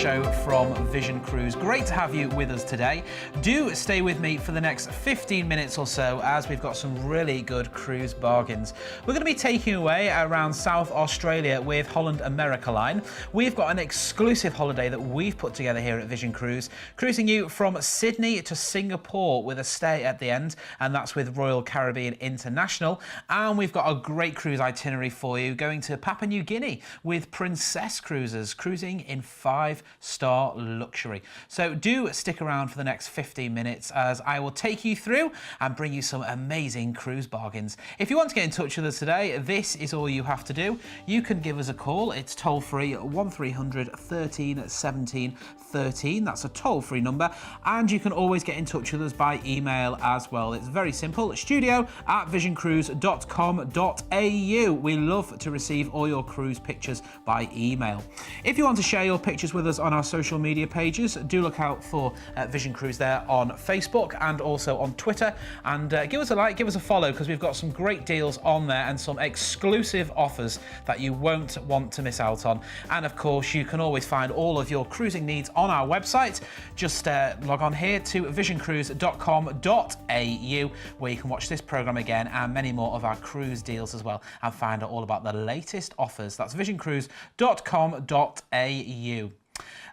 show from Vision Cruise. Great to have you with us today. Do stay with me for the next 15 minutes or so as we've got some really good cruise bargains. We're going to be taking you away around South Australia with Holland America Line. We've got an exclusive holiday that we've put together here at Vision Cruise, cruising you from Sydney to Singapore with a stay at the end, and that's with Royal Caribbean International. And we've got a great cruise itinerary for you, going to Papua New Guinea with Princess Cruises, cruising in 5-star luxury. So do stick around for the next 15 minutes as I will take you through and bring you some amazing cruise bargains. If you want to get in touch with us today, this is all you have to do. You can give us a call. It's toll free 1300 13 17 13. That's a toll free number, and you can always get in touch with us by email as well. It's very simple, studio@visioncruise.com.au. We love to receive all your cruise pictures by email. If you want to share your pictures with us on our social media pages, do look out for Vision Cruise there on Facebook and also on Twitter, and give us a like, give us a follow, because we've got some great deals on there and some exclusive offers that you won't want to miss out on. And of course, you can always find all of your cruising needs on our website. Just log on here to visioncruise.com.au, where you can watch this program again and many more of our cruise deals as well, and find out all about the latest offers. That's visioncruise.com.au.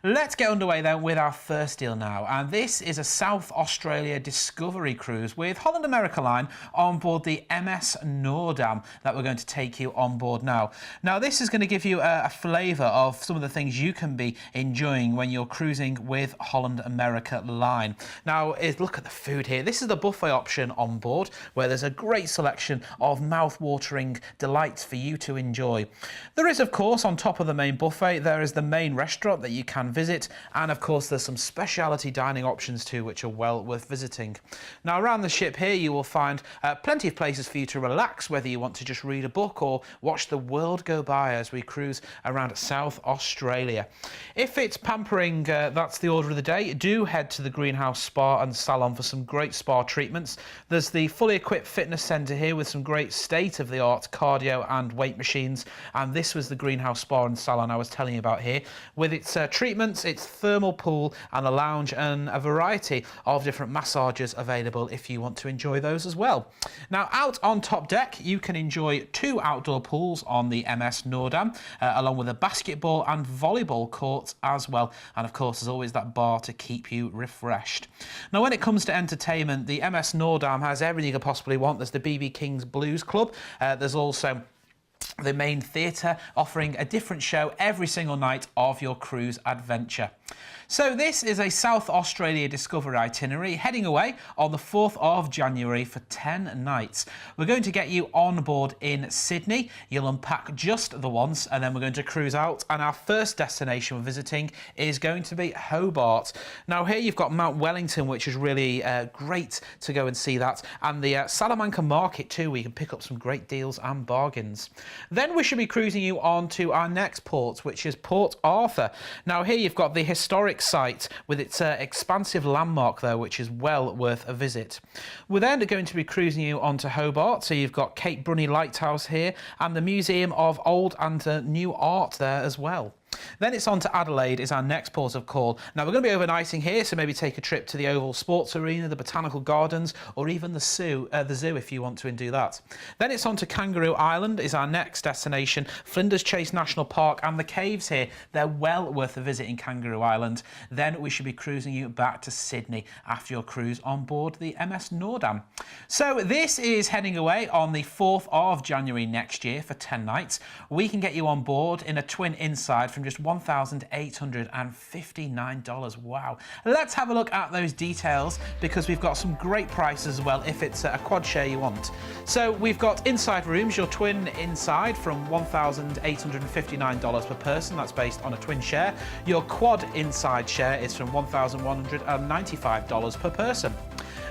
Let's get underway then with our first deal now, and this is a South Australia Discovery cruise with Holland America Line on board the MS Noordam that we're going to take you on board now. Now this is going to give you a flavour of some of the things you can be enjoying when you're cruising with Holland America Line. Now look at the food here. This is the buffet option on board, where there's a great selection of mouth-watering delights for you to enjoy. There is, of course, on top of the main buffet, there is the main restaurant that you can visit, and of course there's some specialty dining options too, which are well worth visiting. Now around the ship here you will find plenty of places for you to relax, whether you want to just read a book or watch the world go by as we cruise around South Australia. If it's pampering, that's the order of the day. Do head to the Greenhouse Spa and Salon for some great spa treatments. There's the fully equipped fitness centre here with some great state-of-the-art cardio and weight machines, and this was the Greenhouse Spa and Salon I was telling you about here, with its treatments, its thermal pool and a lounge, and a variety of different massages available if you want to enjoy those as well. Now out on top deck you can enjoy 2 outdoor pools on the MS Noordam, along with a basketball and volleyball court as well, and of course there's always that bar to keep you refreshed. Now when it comes to entertainment, the MS Noordam has everything you could possibly want. There's the BB King's Blues Club, there's also the main theatre offering a different show every single night of your cruise adventure. So this is a South Australia Discovery itinerary heading away on the 4th of January for 10 nights. We're going to get you on board in Sydney. You'll unpack just the once, and then we're going to cruise out, and our first destination we're visiting is going to be Hobart. Now here you've got Mount Wellington, which is really great to go and see that, and the Salamanca Market too, where you can pick up some great deals and bargains. Then we should be cruising you on to our next port, which is Port Arthur. Now here you've got the historic site with its expansive landmark though, which is well worth a visit. We're then going to be cruising you on to Hobart, so you've got Cape Bruni Lighthouse here and the Museum of Old and New Art there as well. Then it's on to Adelaide, is our next port of call. Now we're going to be overnighting here, so maybe take a trip to the Oval Sports Arena, the Botanical Gardens, or even the zoo if you want to do that. Then it's on to Kangaroo Island, is our next destination. Flinders Chase National Park and the caves here, they're well worth a visit in Kangaroo Island. Then we should be cruising you back to Sydney after your cruise on board the MS Noordam. So this is heading away on the 4th of January next year for 10 nights. We can get you on board in a twin inside from just $1,859. Wow. Let's have a look at those details, because we've got some great prices as well if it's a quad share you want. So we've got inside rooms, your twin inside from $1,859 per person. That's based on a twin share. Your quad inside share is from $1,195 per person.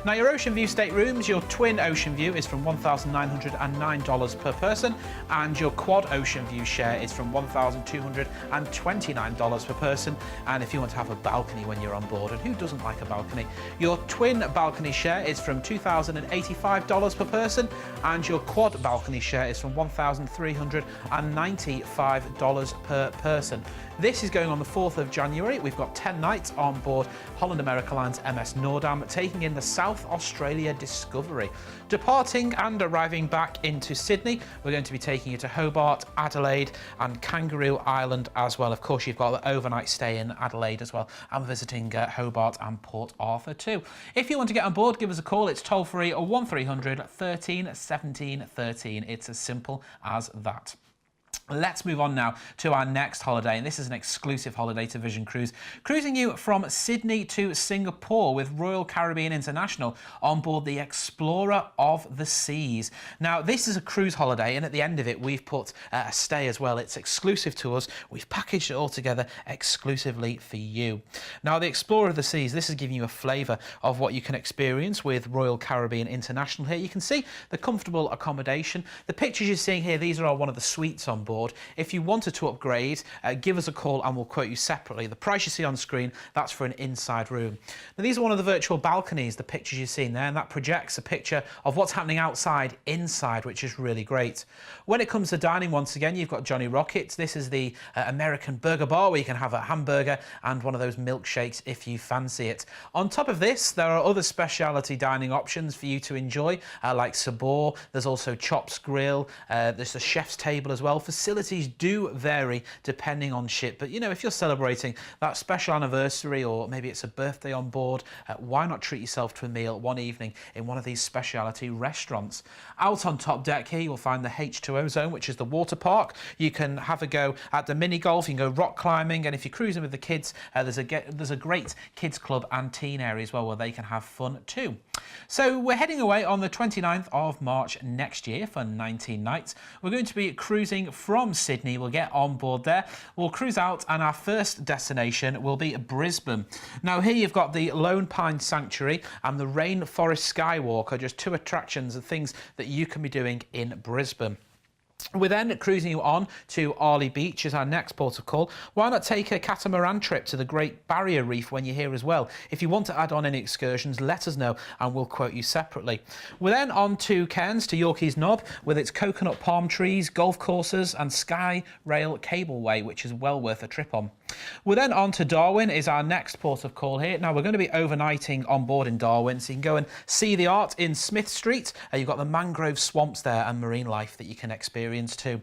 Now, your Ocean View staterooms, your twin Ocean View is from $1,909 per person, and your quad Ocean View share is from $1,229 per person. And if you want to have a balcony when you're on board, and who doesn't like a balcony, your twin balcony share is from $2,085 per person, and your quad balcony share is from $1,395 per person. This is going on the 4th of January. We've got 10 nights on board Holland America Line's MS Noordam, taking in the South Australia Discovery. Departing and arriving back into Sydney, we're going to be taking you to Hobart, Adelaide and Kangaroo Island as well. Of course, you've got the overnight stay in Adelaide as well, and visiting Hobart and Port Arthur too. If you want to get on board, give us a call. It's toll-free 1300 13 17 13. It's as simple as that. Let's move on now to our next holiday, and this is an exclusive holiday to Vision Cruise, cruising you from Sydney to Singapore with Royal Caribbean International on board the Explorer of the Seas. Now, this is a cruise holiday, and at the end of it, we've put a stay as well. It's exclusive to us. We've packaged it all together exclusively for you. Now, the Explorer of the Seas, this is giving you a flavour of what you can experience with Royal Caribbean International here. You can see the comfortable accommodation. The pictures you're seeing here, these are all one of the suites on board. If you wanted to upgrade, give us a call and we'll quote you separately. The price you see on screen, that's for an inside room. Now, these are one of the virtual balconies, the pictures you've seen there, and that projects a picture of what's happening outside, inside, which is really great. When it comes to dining, once again, you've got Johnny Rockets. This is the American burger bar where you can have a hamburger and one of those milkshakes if you fancy it. On top of this, there are other specialty dining options for you to enjoy, like Sabor. There's also Chops Grill. There's the chef's table as well. Facilities do vary depending on ship, but you know, if you're celebrating that special anniversary or maybe it's a birthday on board, why not treat yourself to a meal one evening in one of these specialty restaurants? Out on top deck here, you'll find the H2O zone, which is the water park. You can have a go at the mini golf, you can go rock climbing, and if you're cruising with the kids, there's a great kids club and teen area as well where they can have fun too. So we're heading away on the 29th of March next year for 19 nights. We're going to be cruising from Sydney. We'll get on board there. We'll cruise out, and our first destination will be Brisbane. Now, here you've got the Lone Pine Sanctuary and the Rainforest Skywalk are just two attractions and things that you can be doing in Brisbane. We're then cruising you on to Arley Beach as our next port of call. Why not take a catamaran trip to the Great Barrier Reef when you're here as well? If you want to add on any excursions, let us know and we'll quote you separately. We're then on to Cairns, to Yorkeys Knob, with its coconut palm trees, golf courses and Sky Rail Cableway, which is well worth a trip on. We're then on to Darwin is our next port of call here. Now, we're going to be overnighting on board in Darwin, so you can go and see the art in Smith Street. You've got the mangrove swamps there and marine life that you can experience too.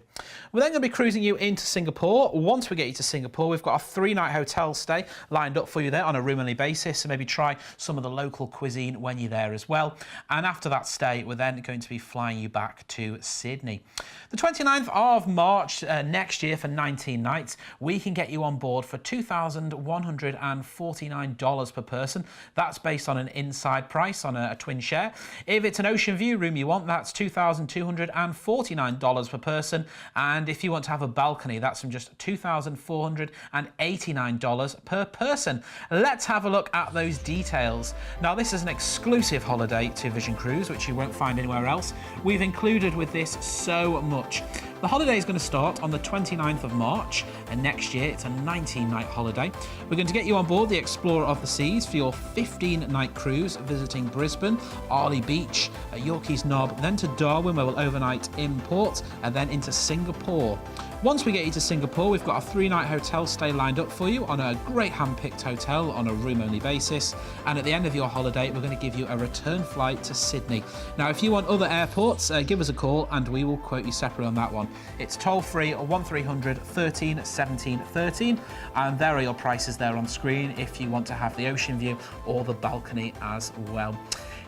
We're then going to be cruising you into Singapore. Once we get you to Singapore, we've got a 3-night hotel stay lined up for you there on a room-only basis, so maybe try some of the local cuisine when you're there as well. And after that stay, we're then going to be flying you back to Sydney. The 29th of March next year for 19 nights, we can get you on board for $2,149 per person. That's based on an inside price on a twin share. If it's an ocean view room you want, that's $2,249 per person. And if you want to have a balcony, that's from just $2,489 per person. Let's have a look at those details. Now, this is an exclusive holiday to Vision Cruise, which you won't find anywhere else. We've included with this so much. The holiday is going to start on the 29th of March, and next year it's a 19-night holiday. We're going to get you on board the Explorer of the Seas for your 15-night cruise, visiting Brisbane, Arley Beach, Yorkeys Knob, then to Darwin, where we'll overnight in port, and then into Singapore. Once we get you to Singapore, we've got a 3-night hotel stay lined up for you on a great hand-picked hotel on a room-only basis. And at the end of your holiday, we're going to give you a return flight to Sydney. Now, if you want other airports, give us a call and we will quote you separately on that one. It's toll-free 1300 13 17 13, and there are your prices there on screen if you want to have the ocean view or the balcony as well.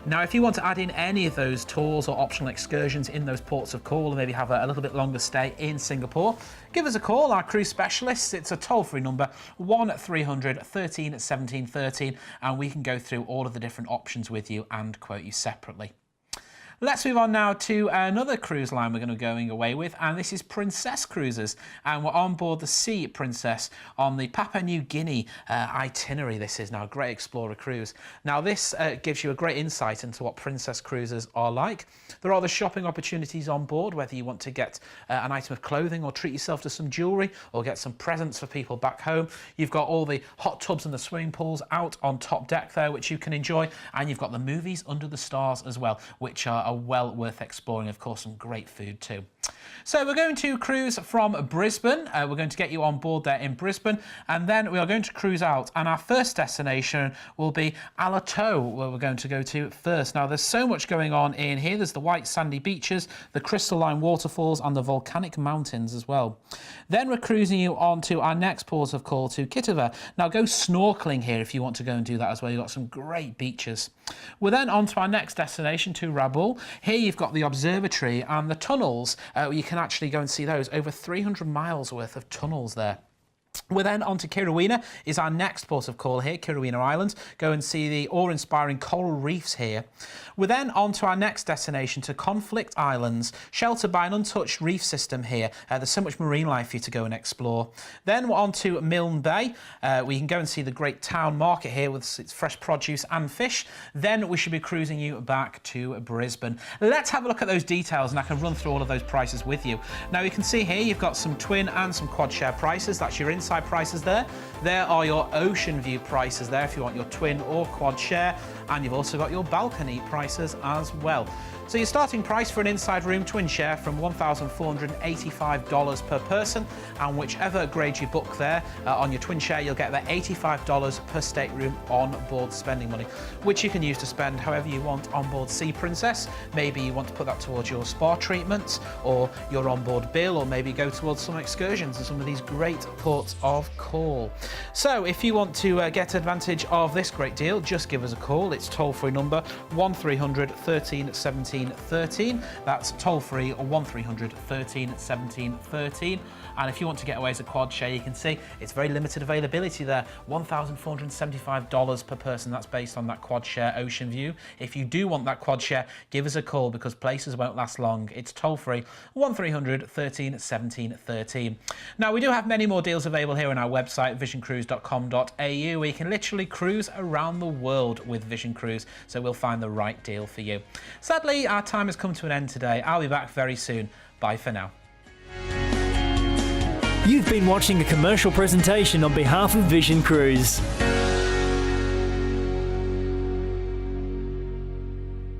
Now, if you want to add in any of those tours or optional excursions in those ports of call and maybe have a little bit longer stay in Singapore, give us a call, our cruise specialists. It's a toll-free number, 1300 13 17 13, and we can go through all of the different options with you and quote you separately. Let's move on now to another cruise line we're going to be going away with, and this is Princess Cruises, and we're on board the Sea Princess on the Papua New Guinea itinerary. This is now a great explorer cruise. Now this gives you a great insight into what Princess Cruises are like. There are the shopping opportunities on board, whether you want to get an item of clothing or treat yourself to some jewellery or get some presents for people back home. You've got all the hot tubs and the swimming pools out on top deck there, which you can enjoy, and you've got the movies under the stars as well, which are well worth exploring. Of course, some great food too. So we're going to cruise from Brisbane. We're going to get you on board there in Brisbane, and then we are going to cruise out, and our first destination will be Alato, where we're going to go to first. Now there's so much going on in here. There's the white sandy beaches, the crystalline waterfalls, and the volcanic mountains as well. Then we're cruising you on to our next port of call, to Kitava. Now go snorkeling here if you want to go and do that as well. You've got some great beaches. We're then on to our next destination, to Rabaul. Here you've got the observatory and the tunnels. You can actually go and see those. Over 300 miles worth of tunnels there. We're then on to Kirrawhina, is our next port of call here, Kirrawhina Island. Go and see the awe-inspiring coral reefs here. We're then on to our next destination, to Conflict Islands, sheltered by an untouched reef system here. There's so much marine life for you to go and explore. Then we're on to Milne Bay. We can go and see the great town market here with its fresh produce and fish. Then we should be cruising you back to Brisbane. Let's have a look at those details, and I can run through all of those prices with you. Now you can see here you've got some twin and some quad share prices. That's your inside prices there. There are your ocean view prices there if you want your twin or quad share, and you've also got your balcony prices as well. So your starting price for an inside room twin share from $1,485 per person, and whichever grade you book there on your twin share, you'll get that $85 per stateroom on board spending money, which you can use to spend however you want on board Sea Princess. Maybe you want to put that towards your spa treatments or your onboard bill, or maybe go towards some excursions and some of these great ports of call. So if you want to get advantage of this great deal, just give us a call. It's toll-free number 1300 13 17 13. That's toll-free 1300 13 17 13. And if you want to get away as a quad share, you can see it's very limited availability there. $1,475 per person. That's based on that quad share ocean view. If you do want that quad share, give us a call, because places won't last long. It's toll-free 1300 13 17 13. Now we do have many more deals available here on our website, visioncruise.com.au, where you can literally cruise around the world with Vision Cruise. So we'll find the right deal for you. Sadly, our time has come to an end today. I'll be back very soon. Bye for now. You've been watching a commercial presentation on behalf of Vision Cruise.